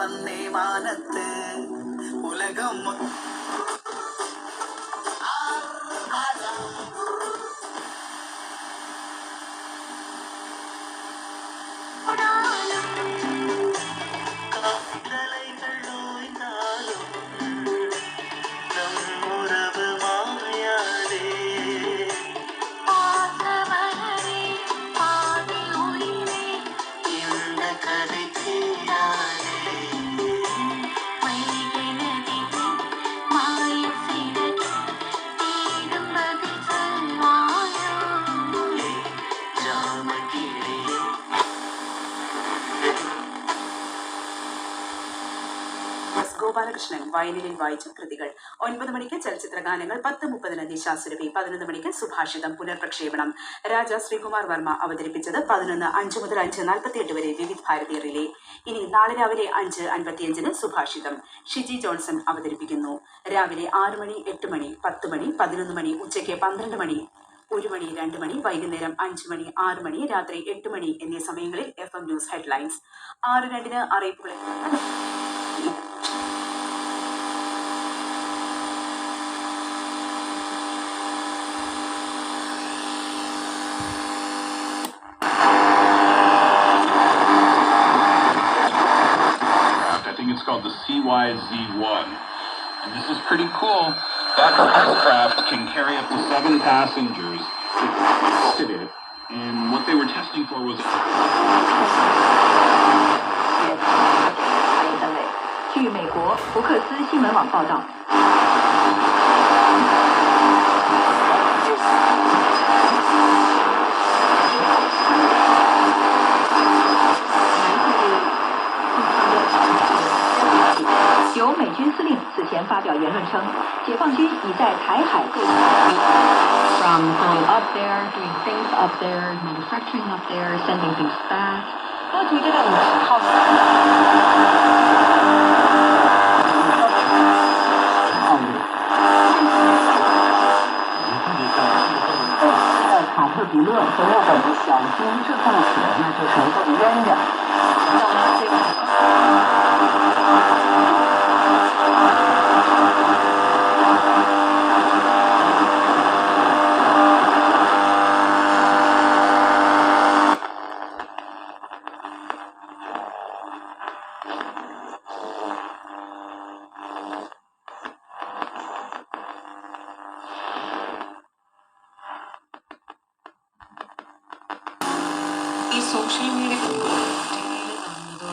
വന്നേ മാനത്ത് ഉലകം ഗോപാലകൃഷ്ണൻ വയലിനിൽ വായിച്ച കൃതികൾ. 9 മണിക്ക് ചലച്ചിത്ര ഗാനങ്ങൾ, 10:30 ദിശാസുരഭി, 11 മണിക്ക് സുഭാഷിതം പുനർപ്രക്ഷേപണം. രാജ ശ്രീകുമാർ വർമ്മ അവതരിപ്പിച്ചത്. 11:05 മുതൽ 5:48 വരെ വിവിധ ഭാരതി റിലേ. ഇനി നാളെ രാവിലെ 5:55 സുഭാഷിതം ഷിജി ജോൺസൺ അവതരിപ്പിക്കുന്നു. രാവിലെ 6 മണി, 8 മണി, 10 മണി, 11 മണി, ഉച്ചയ്ക്ക് 12 മണി, 1 മണി, 2 മണി, വൈകുന്നേരം 5 മണി, 6 മണി, രാത്രി 8 മണി എന്നീ സമയങ്ങളിൽ FM ന്യൂസ് ഹെഡ്ലൈൻസ്. 6:02 അറിയിപ്പുകൾ. It's called the CYZ-1, and this is pretty cool. That aircraft can carry up to 7 passengers. It tested it, and what they were testing for was. 据美国福克斯新闻网报道。由美军司令此前发表言论称，解放军已在台海各地 from going up there, doing things up there, manufacturing up there, sending things back. 他觉得好。卡特彼勒和日本的小金制造所那就成个冤家。ഈ social media കാണുന്നതോ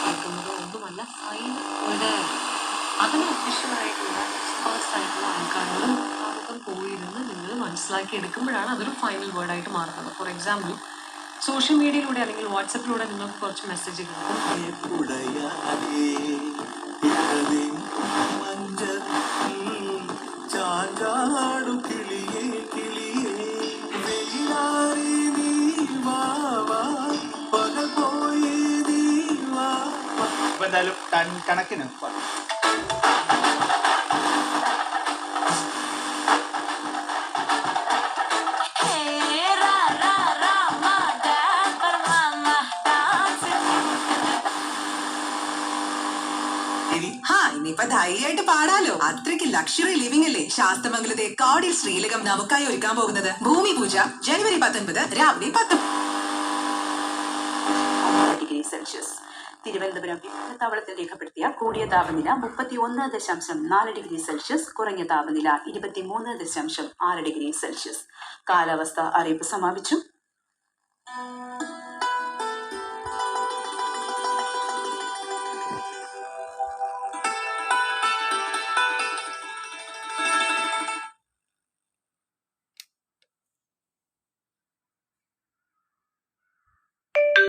കേൾക്കുന്നതോ ഒന്നുമല്ല. ഇവിടെ അതിന് ഒഫീഷ്യലായിട്ടുള്ള experts ആയിട്ടുള്ള ആൾക്കാരോട് ഭാഗത്തും പോയിരുന്ന് നിങ്ങൾ മനസ്സിലാക്കി എടുക്കുമ്പോഴാണ് അതൊരു ഫൈനൽ വേർഡായിട്ട് മാറുന്നത്. ഫോർ എക്സാമ്പിൾ, സോഷ്യൽ മീഡിയയിലൂടെ അല്ലെങ്കിൽ വാട്സപ്പിലൂടെ നിങ്ങൾക്ക് കുറച്ച് മെസ്സേജുകൾ എന്തായാലും ടൺ കണക്കിന് ഇനിയിപ്പൊ ധൈര്യമായിട്ട് പാടാലോ. അത്രയ്ക്ക് ലക്ഷറി ലിവിംഗ് അല്ലേ ശാസ്തമംഗലത്തെ കോഡിൽ ശ്രീലകം നമുക്കായി ഒരുക്കാൻ പോകുന്നത്. ഭൂമി പൂജ ജനുവരി 19 രാവിലെ 10°C. തിരുവനന്തപുരം വിമാനത്താവളത്തിൽ രേഖപ്പെടുത്തിയ കൂടിയ താപനില 31.4°C, കുറഞ്ഞ താപനില 23.6°C. കാലാവസ്ഥ അറിയിപ്പ് സമാപിച്ചു.